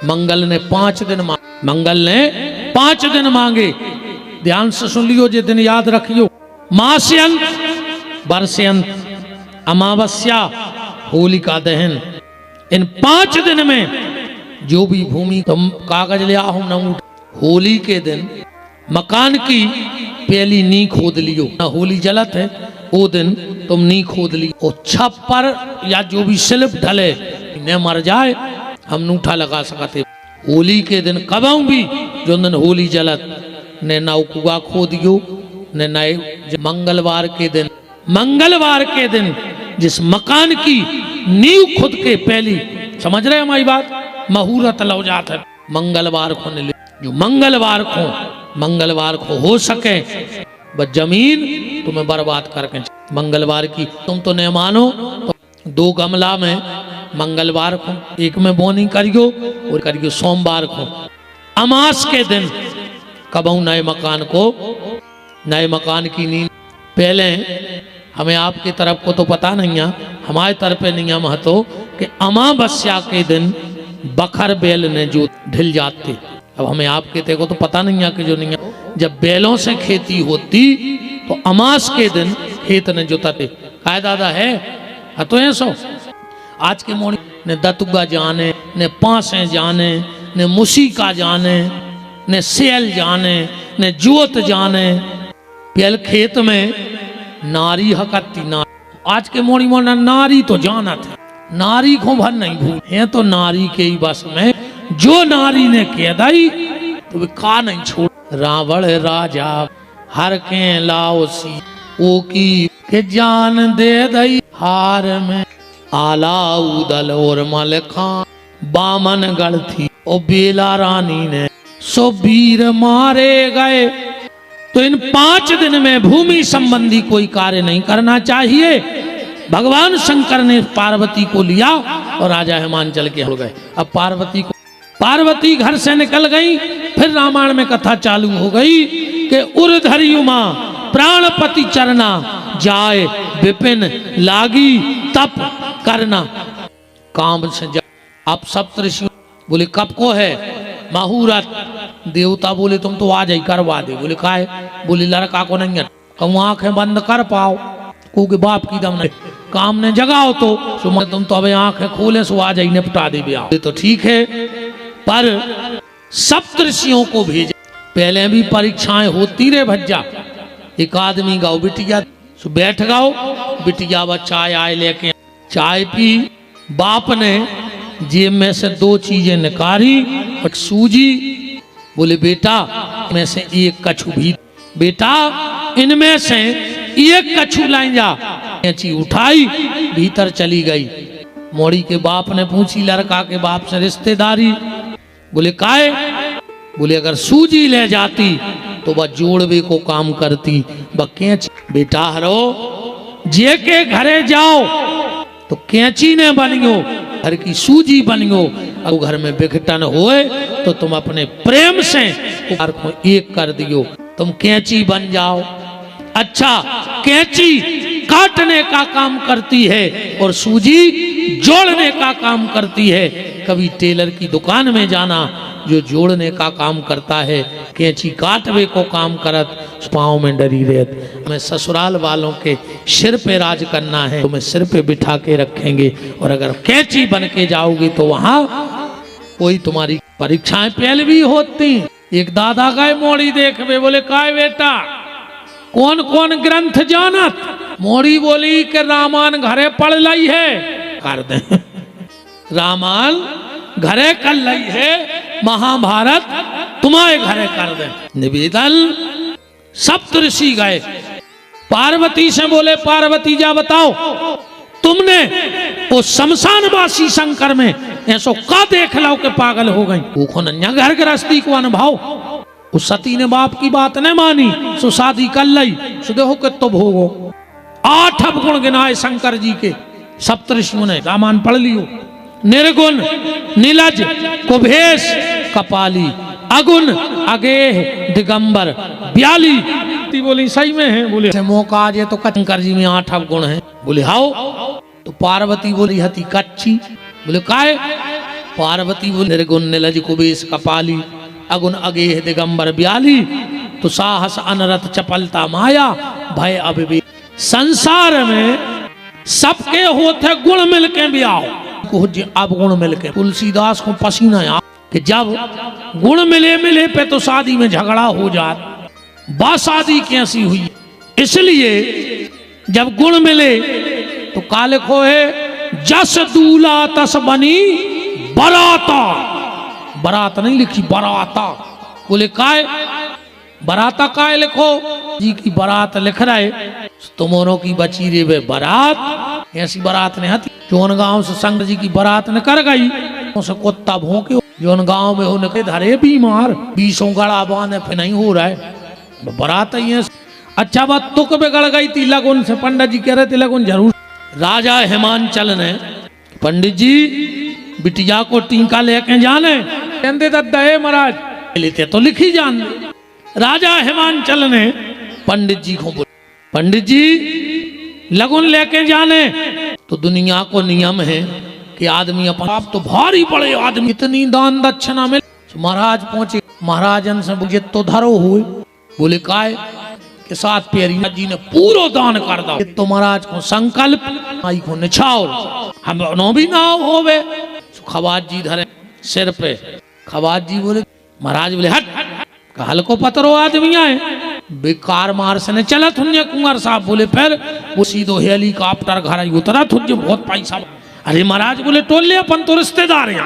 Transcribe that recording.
मंगल ने 5 दिन मांगे, मंगल ने 5 दिन मांगे। ध्यान से सुन लियो, ये दिन याद रखियो। मास अंत, वर्ष अंत, अमावस्या, होलिका दहन, इन 5 दिन में जो भी भूमि तुम कागज ले आओ न उठ। होली के दिन मकान की पहली नी खोद लियो, ना होली जलत है वो दिन तुम नी खोद लियो। और छप्पर या जो भी शिल्प ढले न मर जाए, हम नूठा लगा सकते। होली के दिन कबाऊ भी जो दिन होली जलत ने ना कुआ खोदियो ने नए। मंगलवार के दिन, मंगलवार के दिन जिस मकान की नींव खुद के पहली, समझ रहे हमारी बात, मुहूर्त लग जाता है मंगलवार को ले। जो मंगलवार को हो सके बस जमीन तुम्हें बर्बाद करके, मंगलवार की तुम तो नहीं मानो तो 2 गमला में मंगलवार को, एक में बोनी करियो और करियो सोमवार को। अमास के दिन कबहू नए मकान को, नए मकान की नींव। पहले हमें आपकी तरफ को तो पता नहीं है, हमारे तरफ पे नियम है तो कि अमावस्या के दिन बखर बैल ने जो ढिल जाते। अब हमें आपके ते को तो पता नहीं है कि जो नहीं है, जब बैलों से खेती होती तो अमास के दिन खेत ने जोताते। काय दादा है तो ऐसो आज के मोड़ी ने दतुगा जाने, ने पांसे जाने, ने मुसीका जाने, ने सेल जाने, ने जोत जाने। पहल खेत में नारी हकती ना, आज के मोड़ी मोना नारी तो जाना था, नारी को भर नहीं भूल है तो नारी के ही बस में। जो नारी ने कह दाई तो वे का नहीं छोड़। रावण राजा हर के लाओसी ओ की के जान दे दई हार में। आला उदल और मल खां बामन गढ़ थी ओ बेला रानी ने सो वीर मारे गए। तो इन 5 दिन में भूमि संबंधी कोई कार्य नहीं करना चाहिए। भगवान शंकर ने पार्वती को लिया और राजा हिमांचल के हो गए। अब पार्वती घर से निकल गई। फिर रामायण में कथा चालू हो गई कि उर्धरी उमा प्राणपति चरना जाए विपिन लागी तप करना काम से जा। अब सप्तऋषि बोले कब को है मुहूर्त। देवता बोले तुम तो आज ही करवा दे। बोले का है? बोले लड़का को नहीं है। कहूँ आंखें बंद कर पाओ क्योंकि बाप की दम नहीं, काम ने जगाओ तो तुम तो अबे आंखें खोले सो आज ही निपटा दे ब्याह। तो ठीक है, पर सप्तऋषियों को भेजा। पहले भी परीक्षाएं होती रे भज्जा। एक आदमी गाओ बिटिया सो बैठ गाओ, बिटिया व चाय आए लेके चाय पी। बाप ने जेब में से 2 चीजें निकाली और सूजी। बोले बेटा इनमें से एक कछु भी, बेटा इनमें से एक कछु लाई जा। कैंची उठाई भीतर चली गई। मोड़ी के बाप ने पूछी लड़का के बाप से रिश्तेदारी। बोले काहे? बोले अगर सूजी ले जाती तो वह जोड़वे को काम करती, वह कैंची। बेटा हरो जे के घरे जाओ तो कैंची ने बनियो, घर की सूजी बनियो। अगर घर में विघटन होए तो तुम अपने प्रेम से को एक कर दियो, तुम कैंची बन जाओ। अच्छा, कैंची काटने का काम करती है और सूजी जोड़ने का काम करती है। कभी टेलर की दुकान में जाना, जो जोड़ने का काम करता है, कैंची काटवे को काम करत, पाँव में डरी रहत। हमें ससुराल वालों के सिर पे राज करना है, तुम्हें सिर पे बिठा के रखेंगे। और अगर कैंची बन के जाओगी तो वहां कोई तुम्हारी परीक्षाएं पहले भी होती। एक दादा गए मोड़ी देखवे। बोले काय बेटा कौन कौन ग्रंथ जानत? मोड़ी बोली कि रामायण घरे पढ़ ली है। कर दे रामायण घरे कर ली है, महाभारत तुम्हारे घरे कर दे। निवेदन सप्तऋषि गए पार्वती से। बोले पार्वती जा बताओ तुमने वो शमशानवासी शंकर में ऐसो का देख लो के पागल हो गई। वो नन्या घर गृहस्थी को अनुभव। उस सती ने बाप की बात नहीं मानी, सो शादी कर ली। सो देखो कि तो भोगो। 8 अवगुण गिनाए शंकर जी के सप्तऋषियों ने। रामायण पढ़ लियो। निर्गुण, नीलज, कुभेश, कपाली, अगुण, अगेह, दिगंबर, ब्याली। बोली सही में है। बोले मौका आज तो शंकर जी में 8 अवगुण है। बोले हाओ। तो पार्वती बोली हती कच्ची। बोले काय? पार्वती बोले निर्गुण निलज कुबेश कपाली अगुण अगेह दिगंबर ब्याली तो साहस अनरत चपलता माया भय अविवेक। संसार में सबके होते गुण मिलके भी आओ, अब गुण मिलके तुलसीदास को पसीना आ कि जब गुण मिले मिले पे तो शादी में झगड़ा हो जाता, बा शादी कैसी हुई। इसलिए जब गुण मिले तो काले को है जस दूला तस बनी बराता, बरात नहीं लिखी बराता। बोले काय बराता काय लिखो जी की बरात लिख रहे तुमोरों की बची रे वे बारात, ऐसी बारात ने हती जोन गांव से शंकर जी की बारात ने कर गई उसे कुत्ता भौंके जोन गांव में उनके धरे बीमार 20 गड़ा बांधे फिर नहीं हो रहा है बारात ही है। अच्छा बात तुक बिगड़ गई थी लगुन से, पंडित जी कह रहे थे लगुन जरूर। राजा हिमांचल ने पंडित जी बिटिया को टीका लेके जाने कहते दे महाराज लेते तो लिखी जान। राजा हिमांचल ने पंडित जी को बोला पंडित जी लगुन लेके जाने तो दुनिया को नियम है कि आदमी अपना आप तो भारी पड़े आदमी इतनी दान दक्षिणा में। महाराज पहुंचे, महाराजन से मुझे तो धरो हुए। बोले काय के साथ पेरिया जी ने पूरा दान कर दो तो महाराज को संकल्प आई को निछाओ हम नो भी ना होवे। खवाज जी धरे सिर पे, खवाज जी बोले महाराज बोले हट हल्को पतरो आदमी आए बेकार मार से ने चला थुन्य कुंवर साहब। बोले फिर वो सीधो हेलीकॉप्टर घर उतरा थुन्य बहुत पैसा। अरे महाराज बोले टोले अपन तो रिश्तेदार हैं।